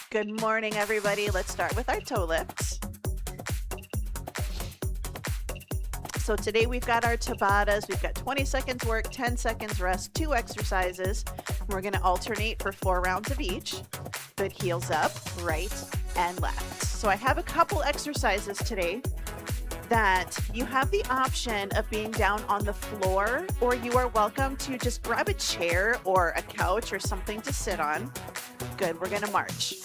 Good morning, everybody. Let's start with our toe lifts. So today we've got our Tabatas. We've got 20 seconds work, 10 seconds rest, 2 exercises. We're going to alternate for 4 rounds of each. Good, heels up, right and left. So I have a couple exercises today that you have the option of being down on the floor, or you are welcome to just grab a chair or a couch or something to sit on. Good, we're going to march.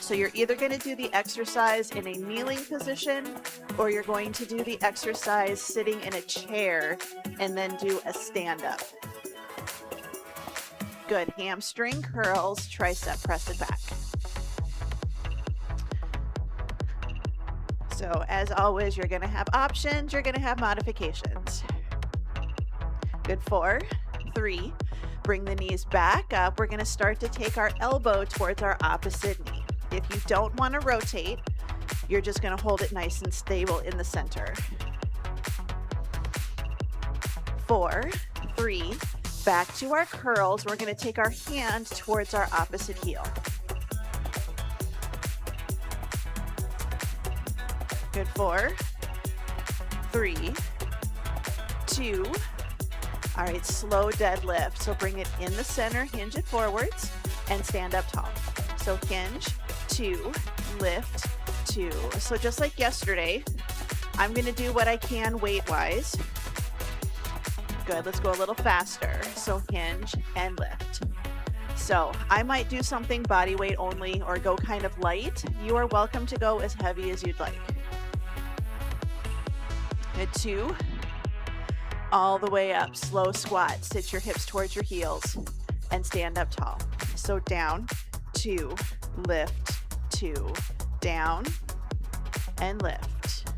So you're either going to do the exercise in a kneeling position, or you're going to do the exercise sitting in a chair and then do a stand-up. Good, hamstring curls, tricep, press it back. So as always, you're going to have options, you're going to have modifications. Good, 4, 3, bring the knees back up. We're going to start to take our elbow towards our opposite knee. If you don't want to rotate, you're just going to hold it nice and stable in the center. 4, 3, back to our curls. We're going to take our hand towards our opposite heel. Good, 4, 3, 2. All right, slow deadlift. So bring it in the center, hinge it forwards, and stand up tall. So hinge, 2, lift, 2. So just like yesterday, I'm going to do what I can weight-wise. Good, let's go a little faster. So hinge and lift. So I might do something body weight only or go kind of light. You are welcome to go as heavy as you'd like. Good, 2, all the way up, slow squat. Sit your hips towards your heels and stand up tall. So down, 2, lift, 2, down, and lift.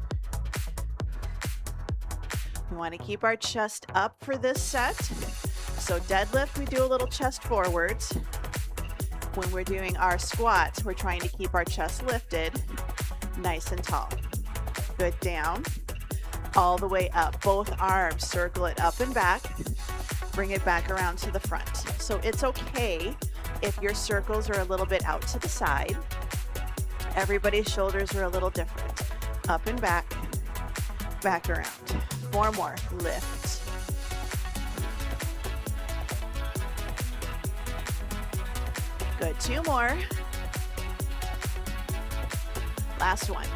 We want to keep our chest up for this set. So deadlift, we do a little chest forwards. When we're doing our squats, we're trying to keep our chest lifted, nice and tall. Good, down, all the way up. Both arms, circle it up and back. Bring it back around to the front. So it's okay if your circles are a little bit out to the side. Everybody's shoulders are a little different. Up and back, back around. 4 more, lift. Good, 2 more. Last one.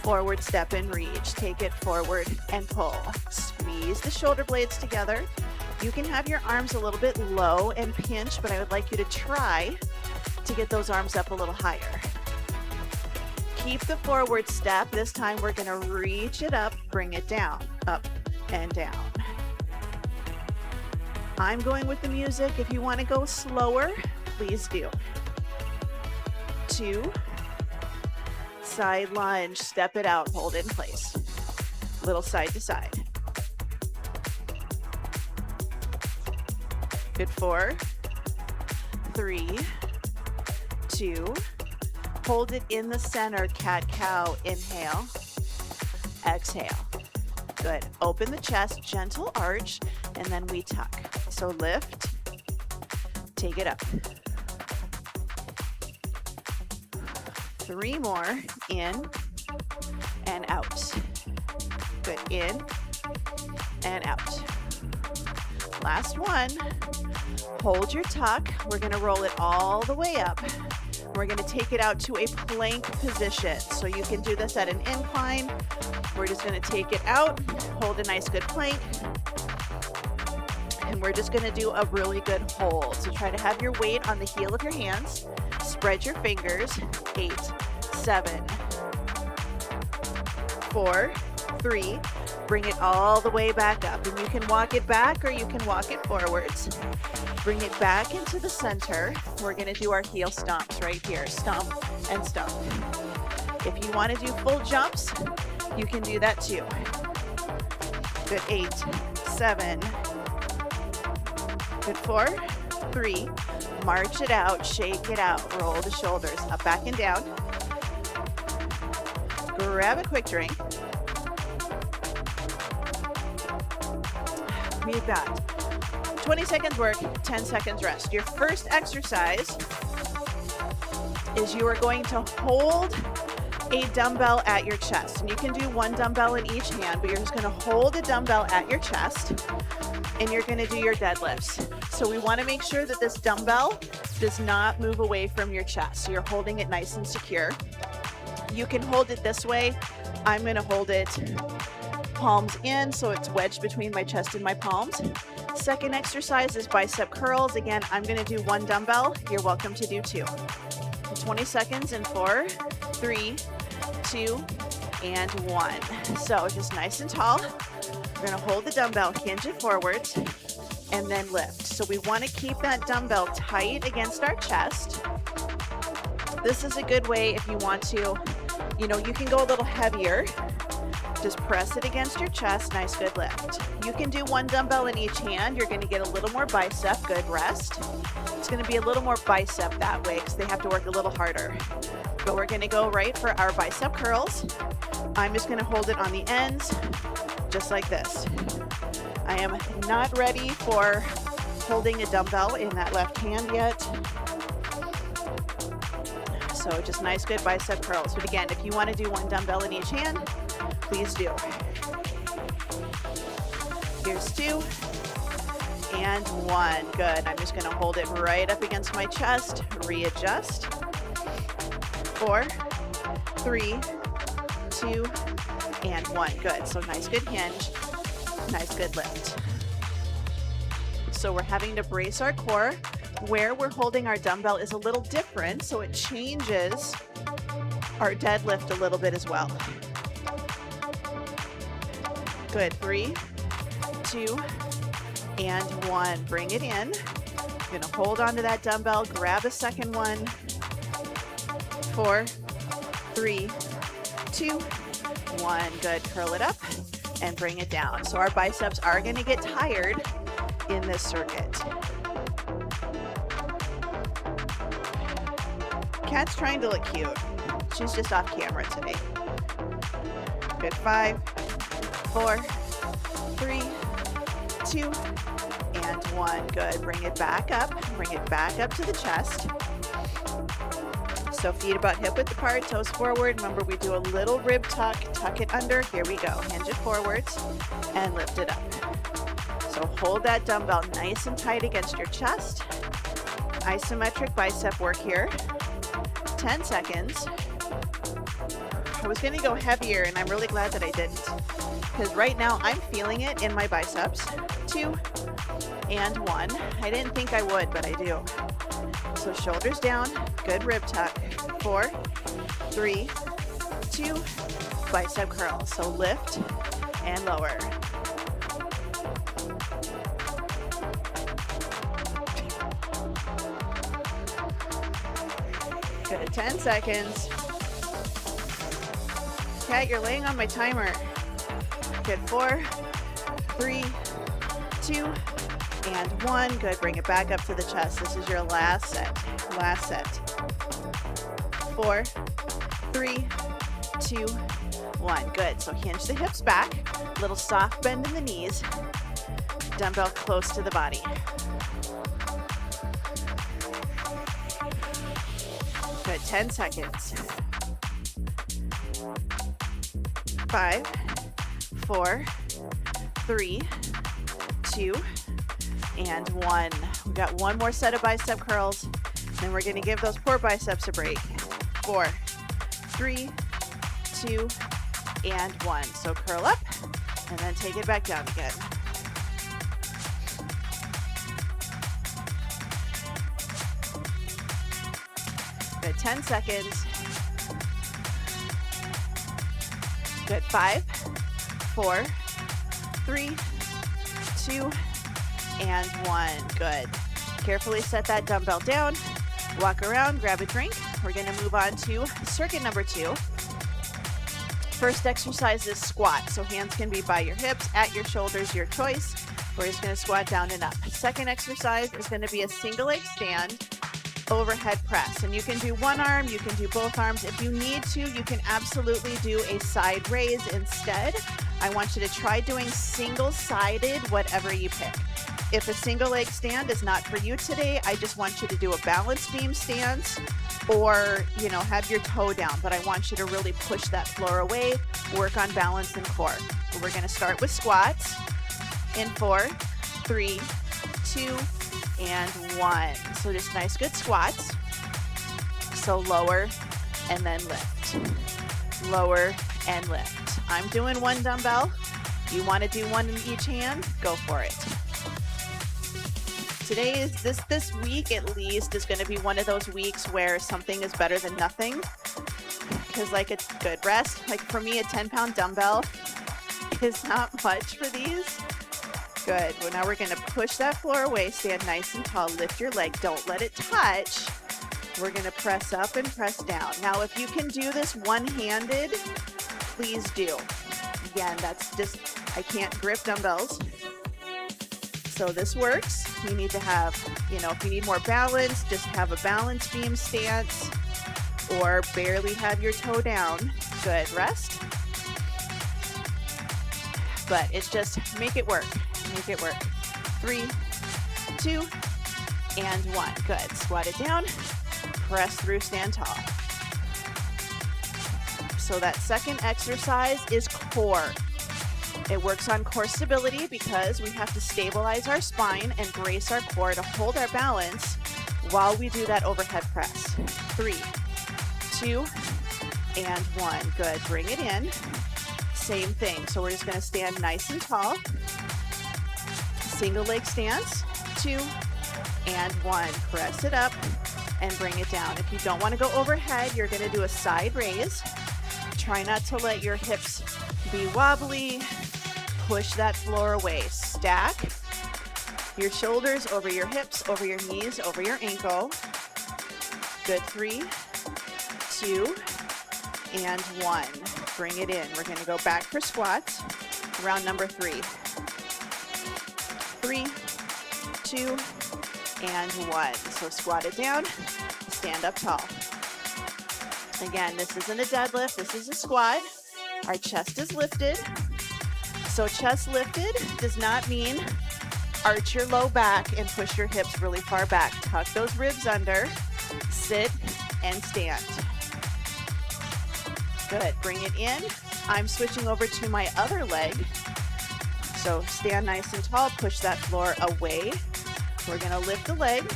Forward step and reach. Take it forward and pull. Squeeze the shoulder blades together. You can have your arms a little bit low and pinch, but I would like you to try to get those arms up a little higher. Keep the forward step. This time we're going to reach it up, bring it down, up and down. I'm going with the music. If you want to go slower, please do. 2, side lunge, step it out, hold it in place. Little side to side. Good, 4, 3, 2, hold it in the center, cat-cow, inhale, exhale. Good, open the chest, gentle arch, and then we tuck. So lift, take it up. 3 more, in and out. Good, in and out. Last one, hold your tuck. We're gonna roll it all the way up. We're gonna take it out to a plank position. So you can do this at an incline. We're just gonna take it out, hold a nice good plank, and we're just gonna do a really good hold. So try to have your weight on the heel of your hands. Spread your fingers. 8, 7, 4, 3. Bring it all the way back up. And you can walk it back or you can walk it forwards. Bring it back into the center. We're going to do our heel stomps right here. Stomp and stomp. If you want to do full jumps, you can do that too. Good, 8, 7. Good, 4, 3. March it out, shake it out. Roll the shoulders up, back, and down. Grab a quick drink. We've got 20 seconds work, 10 seconds rest. Your first exercise is you are going to hold a dumbbell at your chest. And you can do one dumbbell in each hand, but you're just gonna hold a dumbbell at your chest and you're gonna do your deadlifts. So we wanna make sure that this dumbbell does not move away from your chest. So you're holding it nice and secure. You can hold it this way. I'm gonna hold it palms in, so it's wedged between my chest and my palms. Second exercise is bicep curls. Again, I'm gonna do one dumbbell. You're welcome to do two. 20 seconds in 4, 3, 2, and 1. So just nice and tall. We're gonna hold the dumbbell, hinge it forwards, and then lift. So we wanna keep that dumbbell tight against our chest. This is a good way if you want to, you can go a little heavier. Just press it against your chest, nice, good lift. You can do one dumbbell in each hand. You're gonna get a little more bicep, good rest. It's gonna be a little more bicep that way because they have to work a little harder. But we're gonna go right for our bicep curls. I'm just gonna hold it on the ends, just like this. I am not ready for holding a dumbbell in that left hand yet. So just nice, good bicep curls. But again, if you wanna do one dumbbell in each hand, please do. Here's 2 and 1. Good. I'm just gonna hold it right up against my chest, readjust. 4, 3, 2, and 1. Good. So nice, good hinge, nice, good lift. So we're having to brace our core. Where we're holding our dumbbell is a little different, so it changes our deadlift a little bit as well. Good. 3, 2, and 1. Bring it in. You're gonna hold onto that dumbbell, grab a second one. 4, 3, 2, 1. Good. Curl it up and bring it down. So our biceps are gonna get tired in this circuit. Kat's trying to look cute. She's just off camera today. Good. 5, 4, 3, 2, and 1. Good. Bring it back up. Bring it back up to the chest. So feet about hip width apart, toes forward. Remember, we do a little rib tuck. Tuck it under. Here we go. Hinge it forwards and lift it up. So hold that dumbbell nice and tight against your chest. Isometric bicep work here. 10 seconds. I was gonna go heavier and I'm really glad that I didn't, because right now I'm feeling it in my biceps. 2 and 1. I didn't think I would, but I do. So shoulders down, good rib tuck. 4, 3, 2, bicep curl. So lift and lower. Good. 10 seconds. Kat, you're laying on my timer. Good. 4, 3, 2, and 1. Good. Bring it back up to the chest. This is your last set. Last set. 4, 3, 2, 1. Good. So hinge the hips back. Little soft bend in the knees. Dumbbell close to the body. Good. 10 seconds. 5, 4, 3, 2, and 1. We got one more set of bicep curls, and we're going to give those poor biceps a break. 4, 3, 2, and 1. So curl up, and then take it back down again. Good. 10 seconds. Good. 5, 4, 3, 2, and 1. Good. Carefully set that dumbbell down. Walk around, grab a drink. We're going to move on to circuit number 2. First exercise is squat. So hands can be by your hips, at your shoulders, your choice. We're just going to squat down and up. Second exercise is going to be a single leg stand, overhead press. And you can do one arm, you can do both arms. If you need to, you can absolutely do a side raise instead. I want you to try doing single-sided, whatever you pick. If a single leg stand is not for you today, I just want you to do a balance beam stance or, you know, have your toe down, but I want you to really push that floor away, work on balance and core. So we're gonna start with squats in 4, 3, 2, and 1. So just nice good squats. So lower and then lift. Lower and lift. I'm doing 1 dumbbell. You want to do 1 in each hand? Go for it. Today is this week at least is going to be one of those weeks where something is better than nothing, because like it's good rest. Like for me, a 10-pound dumbbell is not much for these. Good. Well, now we're going to push that floor away, stand nice and tall, lift your leg, don't let it touch. We're going to press up and press down. Now, if you can do this one-handed, please do. Again, that's just, I can't grip dumbbells. So this works. You need to have, you know, if you need more balance, just have a balance beam stance or barely have your toe down. Good, rest. But it's just, make it work. Make it work. 3, 2, and 1. Good, squat it down. Press through, stand tall. So that second exercise is core. It works on core stability because we have to stabilize our spine and brace our core to hold our balance while we do that overhead press. 3, 2, and 1. Good, bring it in. Same thing, so we're just gonna stand nice and tall. Single leg stance, 2, and 1. Press it up and bring it down. If you don't want to go overhead, you're going to do a side raise. Try not to let your hips be wobbly. Push that floor away. Stack your shoulders over your hips, over your knees, over your ankle. Good. 3, 2, and 1. Bring it in. We're going to go back for squats. Round number 3. 3, 2, and 1. So squat it down, stand up tall. Again, this isn't a deadlift, this is a squat. Our chest is lifted. So chest lifted does not mean arch your low back and push your hips really far back. Tuck those ribs under, sit and stand. Good, bring it in. I'm switching over to my other leg. So stand nice and tall, push that floor away. We're gonna lift the leg.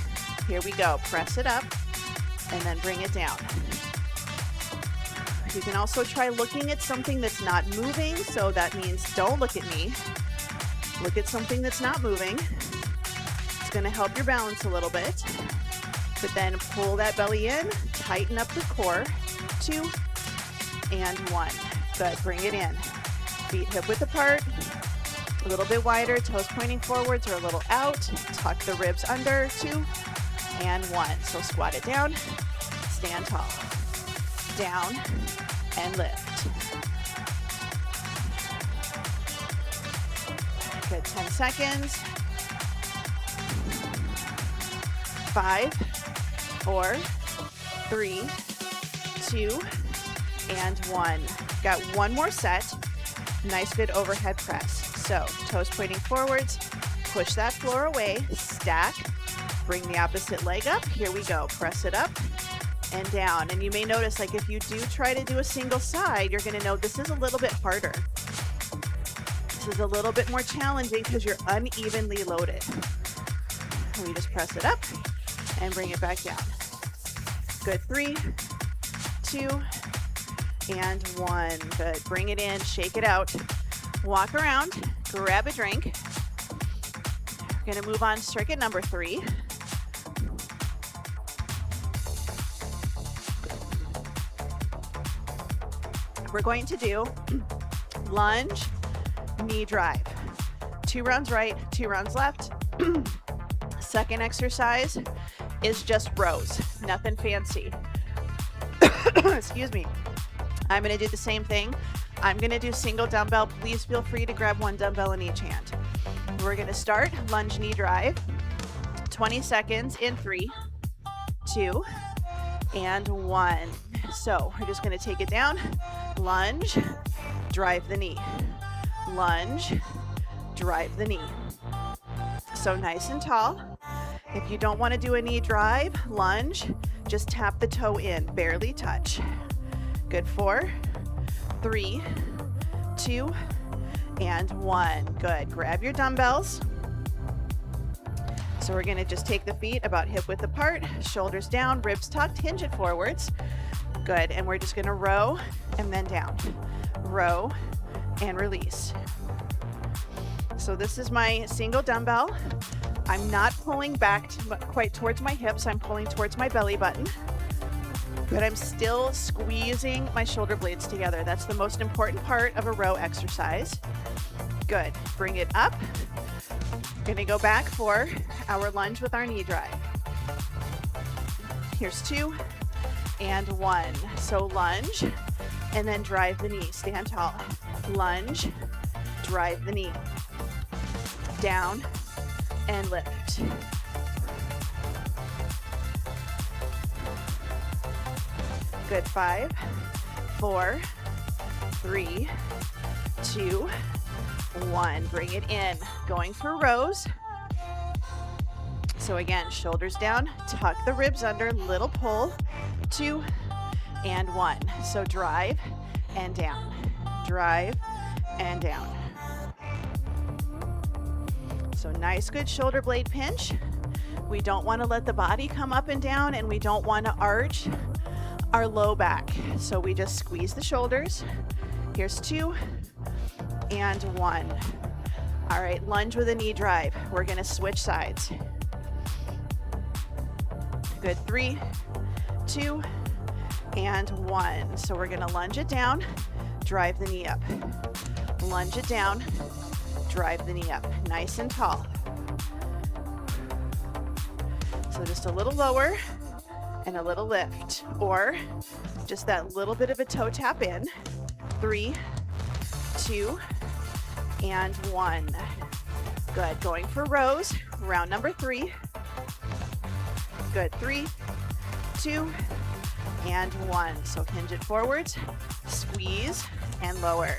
Here we go, press it up and then bring it down. You can also try looking at something that's not moving. So that means don't look at me. Look at something that's not moving. It's gonna help your balance a little bit. But then pull that belly in, tighten up the core. 2, and 1. Good, bring it in. Feet hip width apart. A little bit wider, toes pointing forwards or a little out. Tuck the ribs under, 2, and 1. So squat it down, stand tall. Down, and lift. Good, 10 seconds. 5, 4, 3, 2, and 1. Got one more set. Nice, good overhead press. So toes pointing forwards, push that floor away, stack, bring the opposite leg up. Here we go, press it up and down. And you may notice, like if you do try to do a single side, you're gonna know this is a little bit harder. This is a little bit more challenging because you're unevenly loaded. And we just press it up and bring it back down. Good, 3, 2, and 1. Good, bring it in, shake it out. Walk around, grab a drink. We're gonna move on to circuit number 3. We're going to do lunge, knee drive. 2 rounds right, 2 rounds left. Second exercise is just rows, nothing fancy. Excuse me. I'm gonna do the same thing. I'm gonna do single dumbbell. Please feel free to grab 1 dumbbell in each hand. We're gonna start lunge knee drive. 20 seconds in 3, 2, and 1. So we're just gonna take it down. Lunge, drive the knee. Lunge, drive the knee. So nice and tall. If you don't want to do a knee drive, lunge, just tap the toe in, barely touch. Good. 4, 3, 2, and 1. Good. Grab your dumbbells. So we're going to just take the feet about hip width apart, shoulders down, ribs tucked, hinge it forwards. Good. And we're just going to row and then down. Row and release. So this is my single dumbbell. I'm not pulling back quite towards my hips. I'm pulling towards my belly button, but I'm still squeezing my shoulder blades together. That's the most important part of a row exercise. Good. Bring it up. We're going to go back for our lunge with our knee drive. Here's 2 and 1. So lunge and then drive the knee. Stand tall. Lunge, drive the knee. Down and lift. Good. 5, 4, 3, 2, 1. Bring it in. Going for rows. So again, shoulders down, tuck the ribs under, little pull. 2 and 1. So drive and down. Drive and down. So nice, good shoulder blade pinch. We don't want to let the body come up and down, and we don't want to arch our low back. So we just squeeze the shoulders. Here's 2 and 1. All right, lunge with a knee drive. We're going to switch sides. Good. 3, 2, and 1. So we're going to lunge it down, drive the knee up. Lunge it down, drive the knee up. Nice and tall. So just a little lower and a little lift, or just that little bit of a toe tap in. 3, 2, and 1. Good. Going for rows. Round number 3. Good. 3, 2, and 1. So hinge it forwards, squeeze, and lower.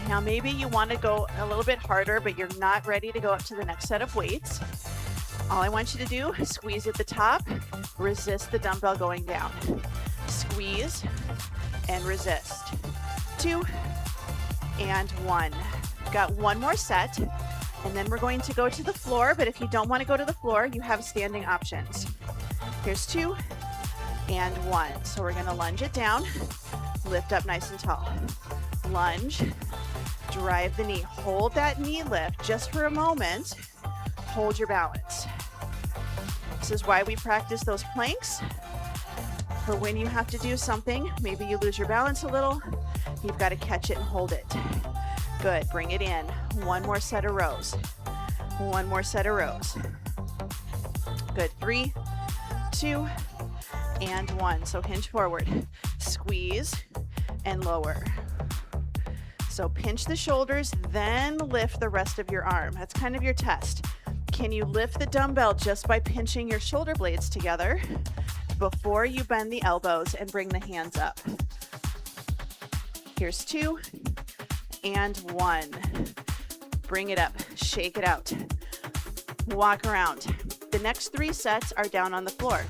Now maybe you want to go a little bit harder, but you're not ready to go up to the next set of weights. All I want you to do is squeeze at the top, resist the dumbbell going down. Squeeze and resist. 2 and 1. Got one more set, and then we're going to go to the floor, but if you don't want to go to the floor, you have standing options. Here's 2 and 1. So we're going to lunge it down, lift up nice and tall. Lunge, drive the knee. Hold that knee lift just for a moment. Hold your balance. This is why we practice those planks. For when you have to do something, maybe you lose your balance a little, you've got to catch it and hold it. Good. Bring it in. One more set of rows. One more set of rows. Good. 3, 2, and 1. So hinge forward. Squeeze and lower. So pinch the shoulders, then lift the rest of your arm. That's kind of your test. Can you lift the dumbbell just by pinching your shoulder blades together before you bend the elbows and bring the hands up? Here's 2 and 1. Bring it up, shake it out. Walk around. The next 3 sets are down on the floor.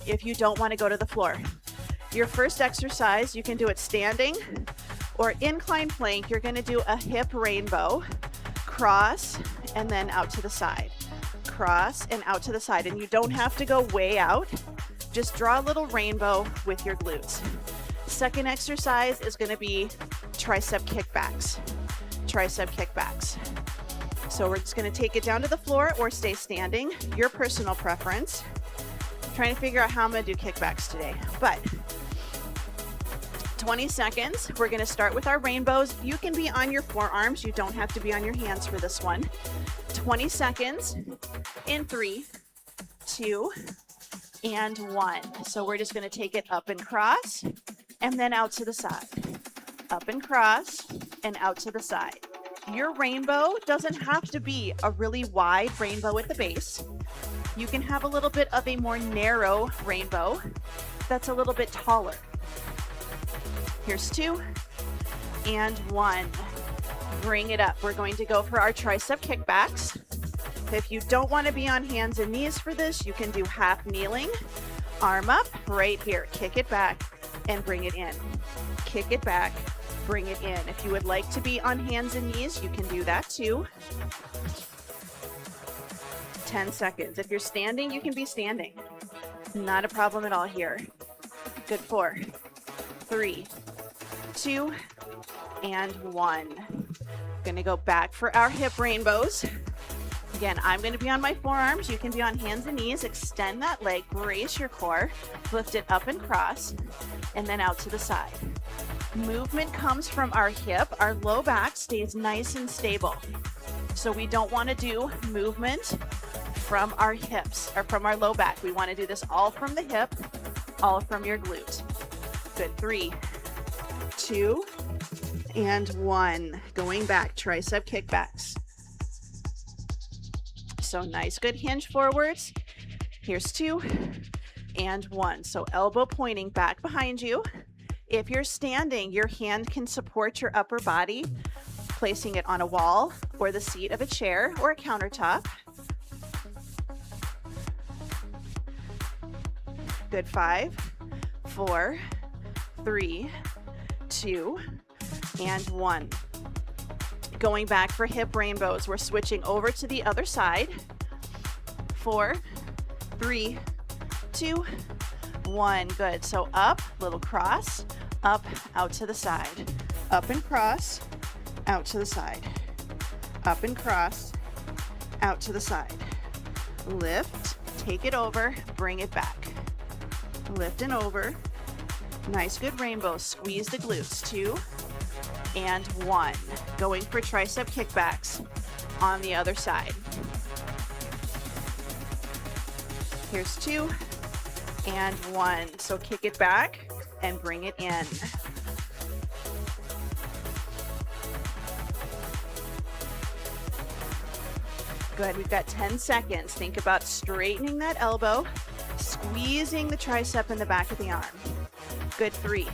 If you don't want to go to the floor, your first exercise, you can do it standing or incline plank. You're going to do a hip rainbow, cross, and then out to the side. Cross and out to the side. And you don't have to go way out. Just draw a little rainbow with your glutes. Second exercise is going to be tricep kickbacks. Tricep kickbacks. So we're just going to take it down to the floor or stay standing. Your personal preference. I'm trying to figure out how I'm going to do kickbacks today. But 20 seconds. We're going to start with our rainbows. You can be on your forearms. You don't have to be on your hands for this one. 20 seconds in 3, 2, and 1. So we're just going to take it up and cross and then out to the side. Up and cross and out to the side. Your rainbow doesn't have to be a really wide rainbow at the base. You can have a little bit of a more narrow rainbow that's a little bit taller. Here's 2 and 1. bring it up. We're going to go for our tricep kickbacks. If you don't want to be on hands and knees for this, you can do half kneeling, arm up right here. Kick it back and bring it in. Kick it back, bring it in. If you would like to be on hands and knees, you can do that too. 10 seconds. If you're standing, you can be standing. Not a problem at all here. Good. 4, 3, 2, and 1. Gonna go back for our hip rainbows. Again, I'm gonna be on my forearms. You can be on hands and knees. Extend that leg, brace your core, lift it up and cross, and then out to the side. Movement comes from our hip. Our low back stays nice and stable. So we don't wanna do movement from our hips or from our low back. We wanna do this all from the hip, all from your glute. Good. 3, 2, and 1. Going back, tricep kickbacks. So nice, good hinge forwards. Here's 2 and 1. So elbow pointing back behind you. If you're standing, your hand can support your upper body, placing it on a wall or the seat of a chair or a countertop. Good. 5, 4, 3, 2, and 1. Going back for hip rainbows. We're switching over to the other side. 4, 3, 2, 1. Good. So up, little cross, up, out to the side. Up and cross, out to the side. Up and cross, out to the side. Lift, take it over, bring it back. Lift and over. Nice, good rainbow. Squeeze the glutes. 2 and 1. Going for tricep kickbacks on the other side. Here's 2 and 1. So kick it back and bring it in. Good. We've got 10 seconds. Think about straightening that elbow, squeezing the tricep in the back of the arm. Good. 3,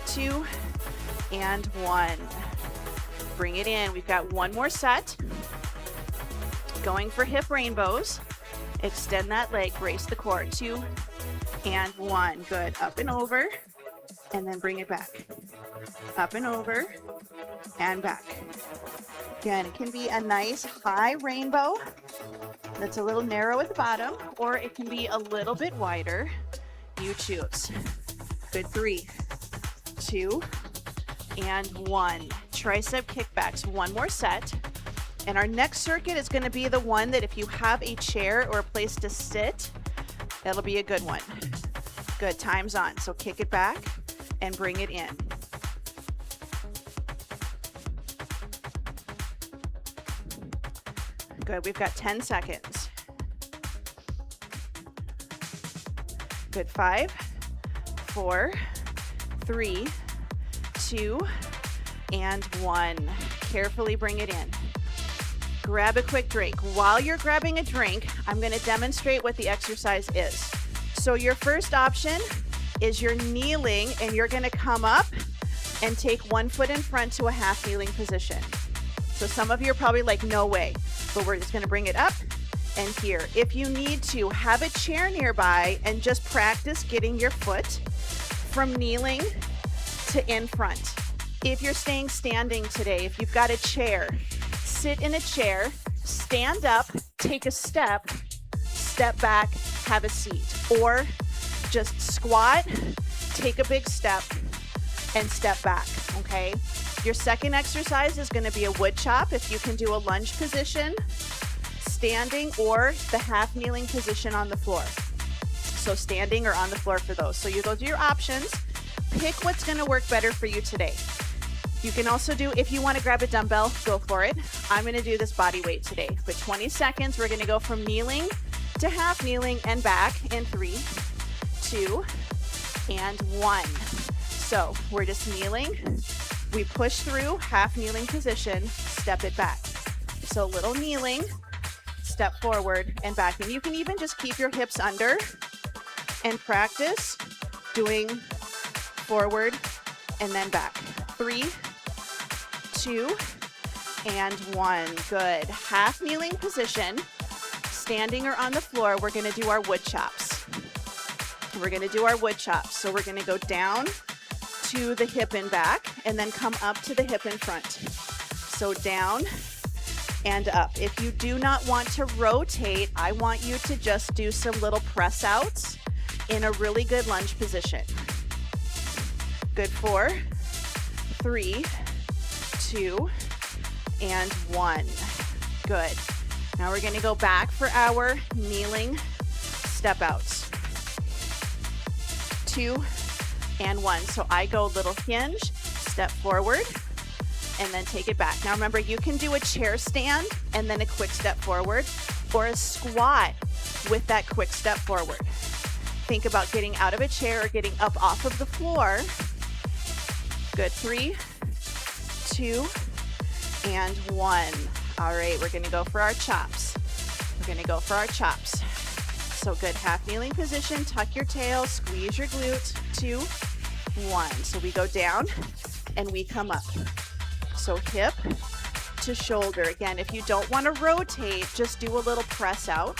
2, and 1. Bring it in. We've got one more set. Going for hip rainbows. Extend that leg, brace the core. 2 and 1. Good. Up and over, and then bring it back. Up and over, and back. Again, it can be a nice high rainbow that's a little narrow at the bottom, or it can be a little bit wider. You choose. Good. 3, 2, and 1. Tricep kickbacks. One more set. And our next circuit is going to be the one that if you have a chair or a place to sit, that'll be a good one. Good. Time's on. So kick it back and bring it in. Good. We've got 10 seconds. Good. 5, 4, 3, 2, and 1. Carefully bring it in. Grab a quick drink. While you're grabbing a drink, I'm going to demonstrate what the exercise is. So your first option is you're kneeling and you're going to come up and take one foot in front to a half kneeling position. So some of you are probably like, no way, but we're just going to bring it up and here. If you need to, have a chair nearby and just practice getting your foot from kneeling to in front. If you're staying standing today, if you've got a chair, sit in a chair, stand up, take a step, step back, have a seat. Or just squat, take a big step, and step back, okay? Your second exercise is gonna be a wood chop. If you can do a lunge position, standing, or the half kneeling position on the floor. So standing or on the floor for those. So those are your options. Pick what's gonna work better for you today. You can also do, if you want to grab a dumbbell, go for it. I'm going to do this body weight today. But 20 seconds, we're going to go from kneeling to half kneeling and back in 3, 2, and 1. So we're just kneeling. We push through half kneeling position, step it back. So little kneeling, step forward and back. And you can even just keep your hips under and practice doing forward and then back. 3, 2, and 1. Good. Half kneeling position. Standing or on the floor, we're going to do our wood chops. We're going to do our wood chops. So we're going to go down to the hip and back and then come up to the hip and front. So down and up. If you do not want to rotate, I want you to just do some little press outs in a really good lunge position. Good. 4, 3, 2, and 1. Good. Now we're going to go back for our kneeling step outs. 2 and 1. So I go little hinge, step forward, and then take it back. Now remember, you can do a chair stand and then a quick step forward, or a squat with that quick step forward. Think about getting out of a chair or getting up off of the floor. Good. 3, 2, and 1. All right, we're gonna go for our chops. We're gonna go for our chops. So good, half kneeling position, tuck your tail, squeeze your glute. 2, 1. So we go down and we come up. So hip to shoulder. Again, if you don't wanna rotate, just do a little press out.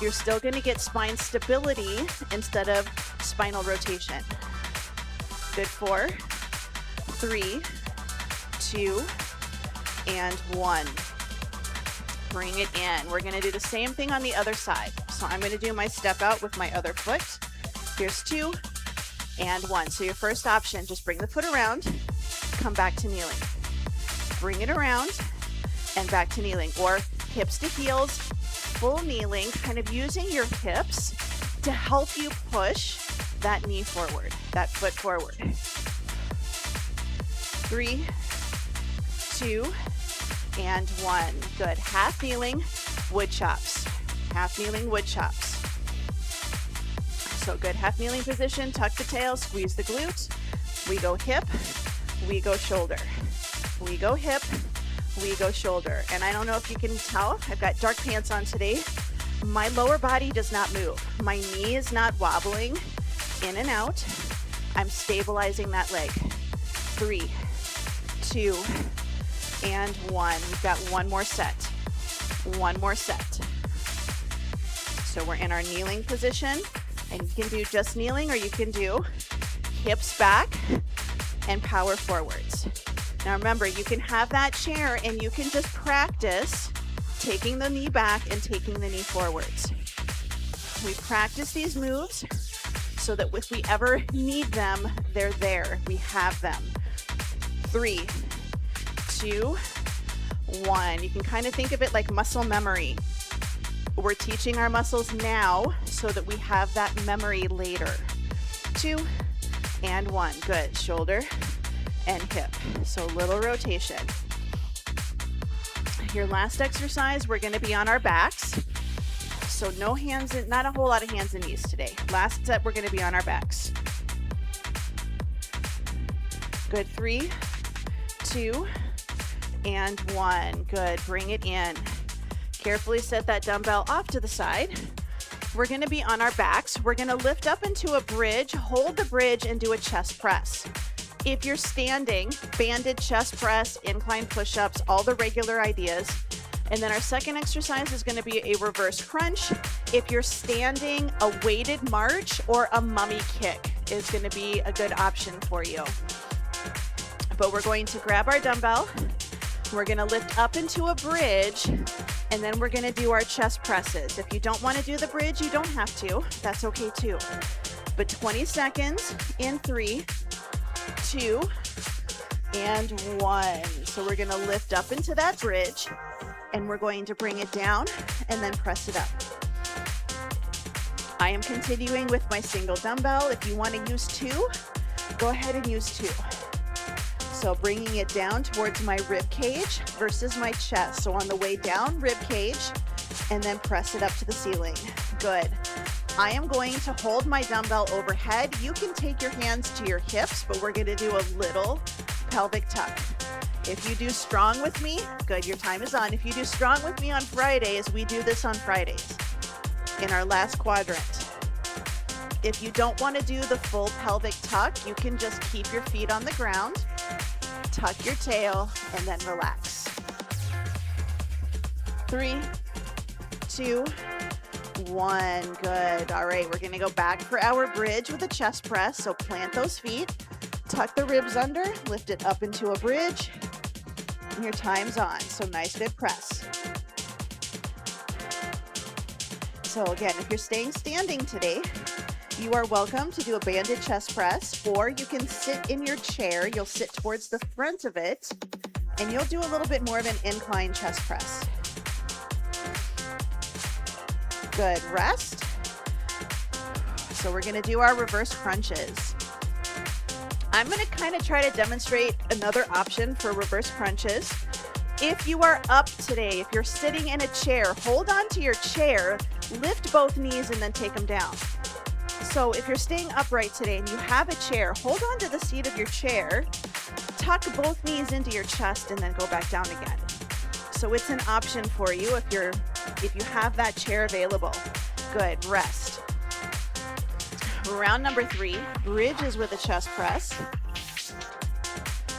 You're still gonna get spine stability instead of spinal rotation. Good. 4, 3, 2, and 1. Bring it in. We're going to do the same thing on the other side. So I'm going to do my step out with my other foot. Here's 2 and 1. So your first option, just bring the foot around, come back to kneeling. Bring it around and back to kneeling, or hips to heels, full kneeling, kind of using your hips to help you push that knee forward, that foot forward. 3, 2, and 1. Good. Half kneeling wood chops. Half kneeling wood chops. So good. Half kneeling position, tuck the tail, squeeze the glute. We go hip, we go shoulder. We go hip, we go shoulder. And I don't know if you can tell, I've got dark pants on today. My lower body does not move. My knee is not wobbling in and out. I'm stabilizing that leg. 3, 2, and 1. We've got one more set. One more set. So we're in our kneeling position, and you can do just kneeling, or you can do hips back and power forwards. Now remember, you can have that chair and you can just practice taking the knee back and taking the knee forwards. We practice these moves so that if we ever need them, they're there. We have them. 3, 2, 1. You can kind of think of it like muscle memory. We're teaching our muscles now so that we have that memory later. 2 and 1. Good. Shoulder and hip. So little rotation. Your last exercise, we're going to be on our backs. So no hands, not a whole lot of hands and knees today. Last set, we're going to be on our backs. Good. 3, 2, and 1. Good. Bring it in. Carefully set that dumbbell off to the side. We're going to be on our backs. We're going to lift up into a bridge, hold the bridge, and do a chest press. If you're standing, banded chest press, incline push-ups, all the regular ideas. And then our second exercise is going to be a reverse crunch. If you're standing, a weighted march or a mummy kick is going to be a good option for you. But we're going to grab our dumbbell. We're going to lift up into a bridge, and then we're going to do our chest presses. If you don't want to do the bridge, you don't have to. That's okay too. But 20 seconds in 3, 2, and 1. So we're going to lift up into that bridge, and we're going to bring it down and then press it up. I am continuing with my single dumbbell. If you want to use 2, go ahead and use 2. So bringing it down towards my rib cage versus my chest. So on the way down, rib cage, and then press it up to the ceiling. Good. I am going to hold my dumbbell overhead. You can take your hands to your hips, but we're going to do a little pelvic tuck. If you do strong with me, good, your time is on. If you do strong with me on Fridays, we do this on Fridays in our last quadrant. If you don't want to do the full pelvic tuck, you can just keep your feet on the ground, tuck your tail, and then relax. 3, 2, 1. Good. All right, we're going to go back for our bridge with a chest press. So plant those feet, tuck the ribs under, lift it up into a bridge, and your time's on. So nice, good press. So again, if you're staying standing today, you are welcome to do a banded chest press, or you can sit in your chair. You'll sit towards the front of it, and you'll do a little bit more of an incline chest press. Good, rest. So we're gonna do our reverse crunches. I'm gonna kind of try to demonstrate another option for reverse crunches. If you are up today, if you're sitting in a chair, hold on to your chair, lift both knees and then take them down. So if you're staying upright today and you have a chair, hold on to the seat of your chair, tuck both knees into your chest and then go back down again. So it's an option for you if you have that chair available. Good, rest. Round number 3, bridges with a chest press.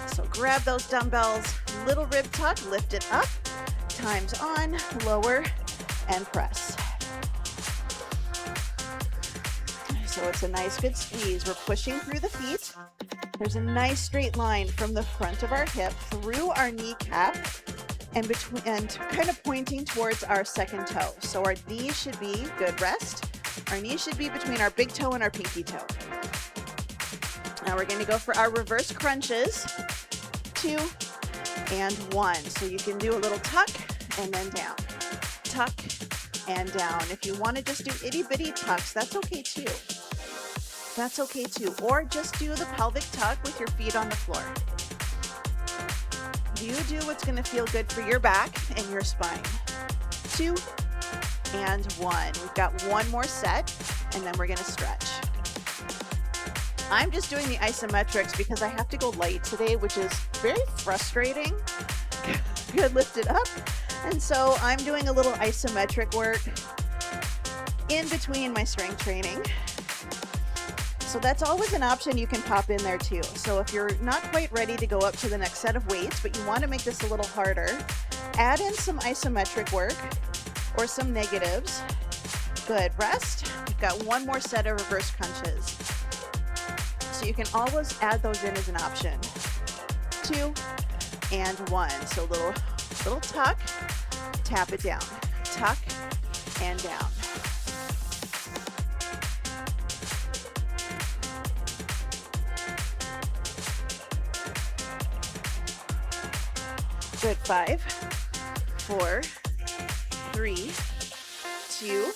So grab those dumbbells, little rib tuck, lift it up, time's on, lower, and press. So it's a nice good squeeze. We're pushing through the feet. There's a nice straight line from the front of our hip through our kneecap and kind of pointing towards our second toe. So our knees should be, good rest. Our knees should be between our big toe and our pinky toe. Now we're going to go for our reverse crunches. 2 and 1. So you can do a little tuck and then down. Tuck and down. If you want to just do itty bitty tucks, that's okay too. That's okay too. Or just do the pelvic tuck with your feet on the floor. You do what's going to feel good for your back and your spine. 2 and 1. We've got one more set and then we're going to stretch. I'm just doing the isometrics because I have to go light today, which is very frustrating. Good, lift it up. And so I'm doing a little isometric work in between my strength training. So that's always an option you can pop in there too. So if you're not quite ready to go up to the next set of weights, but you want to make this a little harder, add in some isometric work or some negatives. Good, rest. We've got one more set of reverse crunches. So you can always add those in as an option. 2 and 1. So little tuck, tap it down. Tuck and down. Good, 5, 4, 3, 2,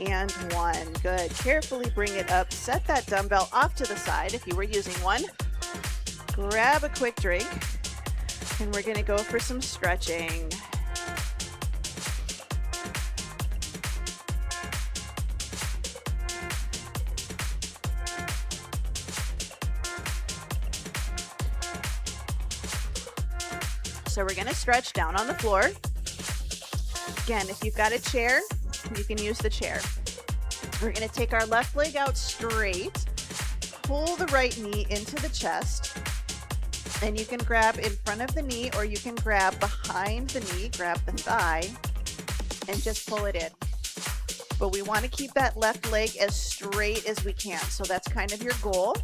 and 1. Good. Carefully bring it up. Set that dumbbell off to the side if you were using one. Grab a quick drink, and we're going to go for some stretching. So we're going to stretch down on the floor. Again, if you've got a chair, you can use the chair. We're going to take our left leg out straight, pull the right knee into the chest, and you can grab in front of the knee or you can grab behind the knee, grab the thigh, and just pull it in. But we want to keep that left leg as straight as we can. So that's kind of your goal.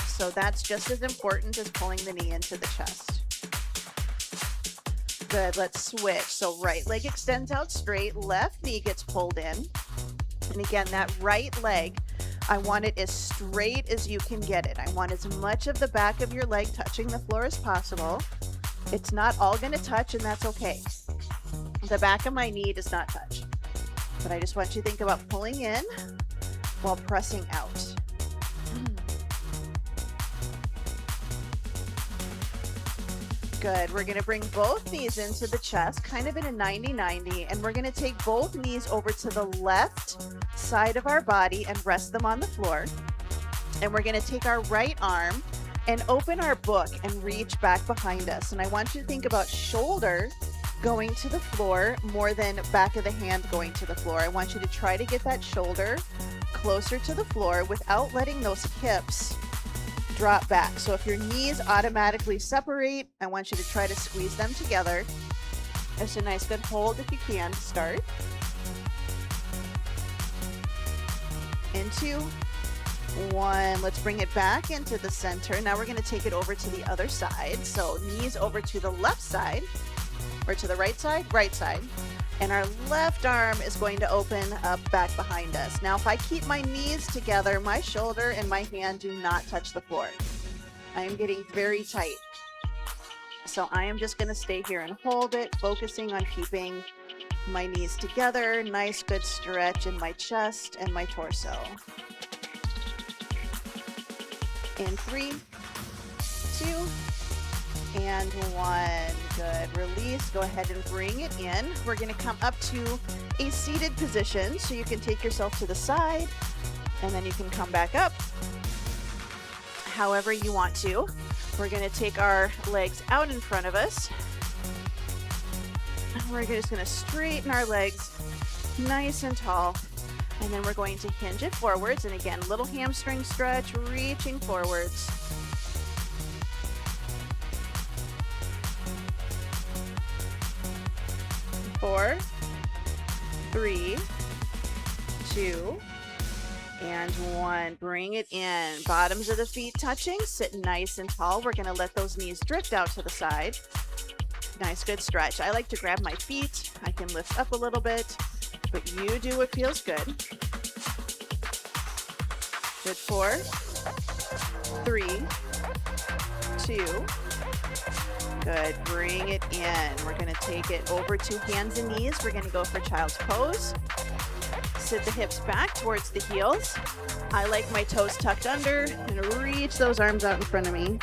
So that's just as important as pulling the knee into the chest. Good, let's switch. So right leg extends out straight, left knee gets pulled in. And again, that right leg, I want it as straight as you can get it. I want as much of the back of your leg touching the floor as possible. It's not all going to touch, and that's okay. The back of my knee does not touch. But I just want you to think about pulling in while pressing out. Good. We're going to bring both knees into the chest, kind of in a 90-90, and we're going to take both knees over to the left side of our body and rest them on the floor. And we're going to take our right arm and open our book and reach back behind us. And I want you to think about shoulder going to the floor more than back of the hand going to the floor. I want you to try to get that shoulder closer to the floor without letting those hips drop back. So if your knees automatically separate, I want you to try to squeeze them together Just a nice good hold if you can to start. In 2, 1. Let's bring it back into the center. Now we're going to take it over to the other side. So knees over to the left side, or to the right side, and our left arm is going to open up back behind us. Now if I keep my knees together, my shoulder and my hand do not touch the floor. I am getting very tight. So I am just going to stay here and hold it, focusing on keeping my knees together. Nice good stretch in my chest and my torso. In 3, 2, and 1. Good. Release. Go ahead and bring it in. We're going to come up to a seated position, so you can take yourself to the side, and then you can come back up however you want to. We're going to take our legs out in front of us. We're just going to straighten our legs nice and tall. And then we're going to hinge it forwards. And again, little hamstring stretch, reaching forwards. Four, 3, 2, and 1. Bring it in. Bottoms of the feet touching. Sit nice and tall. We're going to let those knees drift out to the side. Nice, good stretch. I like to grab my feet. I can lift up a little bit, but you do what feels good. Good. 4, 3, 2. Good. Bring it in. We're going to take it over to hands and knees. We're going to go for child's pose. Sit the hips back towards the heels. I like my toes tucked under and reach those arms out in front of me.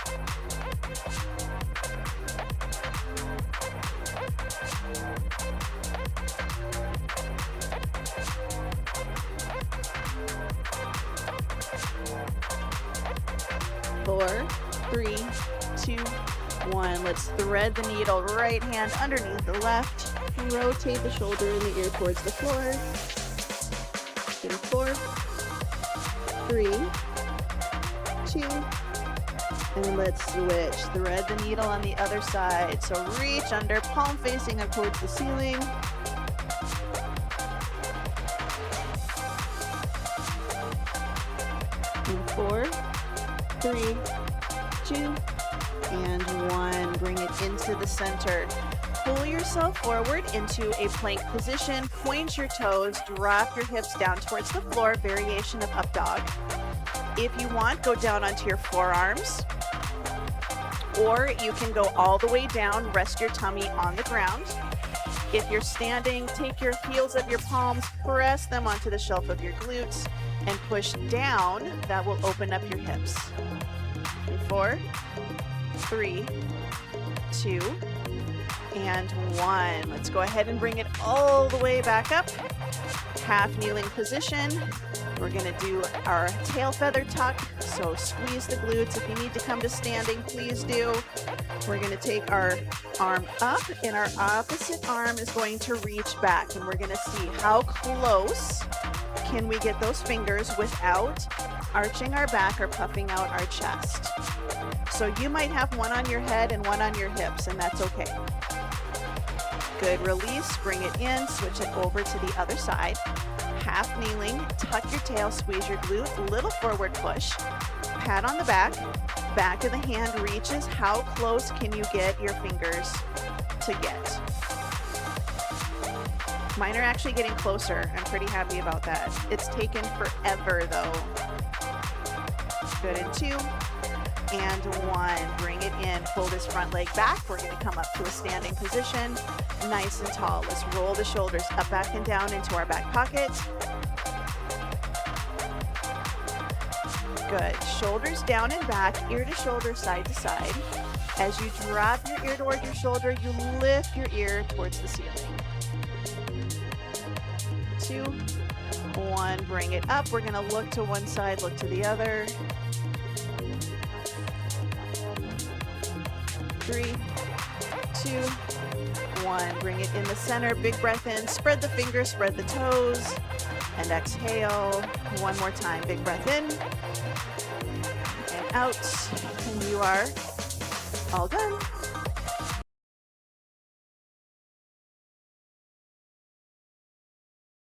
Four, 3, 2, 1. Let's thread the needle. Right hand underneath the left. Rotate the shoulder and the ear towards the floor. In 4, 3, 2, and let's switch. Thread the needle on the other side. So reach under, palm facing up towards the ceiling. In 4, 3, 2, and 1. Bring it into the center. Pull yourself forward into a plank position. Point your toes. Drop your hips down towards the floor. Variation of up dog. If you want, go down onto your forearms. Or you can go all the way down. Rest your tummy on the ground. If you're standing, take your heels of your palms. Press them onto the shelf of your glutes. And push down. That will open up your hips. 4, 3, 2, and 1. Let's go ahead and bring it all the way back up. Half kneeling position. We're going to do our tail feather tuck. So squeeze the glutes. If you need to come to standing, please do. We're going to take our arm up, and our opposite arm is going to reach back. And we're going to see how close can we get those fingers without arching our back or puffing out our chest. So you might have one on your head and one on your hips, and that's okay. Good. Release, bring it in, switch it over to the other side. Half kneeling, tuck your tail, squeeze your glute, little forward push. Pat on the back. Back of the hand reaches. How close can you get your fingers to get? Mine are actually getting closer. I'm pretty happy about that. It's taken forever though. Good. In 2 and 1. Bring it in. Pull this front leg back. We're going to come up to a standing position. Nice and tall. Let's roll the shoulders up, back, and down into our back pocket. Good. Shoulders down and back, ear to shoulder, side to side. As you drop your ear toward your shoulder, you lift your ear towards the ceiling. 2, 1. Bring it up. We're going to look to one side, look to the other. 3, 2, 1. Bring it in the center. Big breath in. Spread the fingers, spread the toes, and exhale. One more time. Big breath in and out. And you are all done.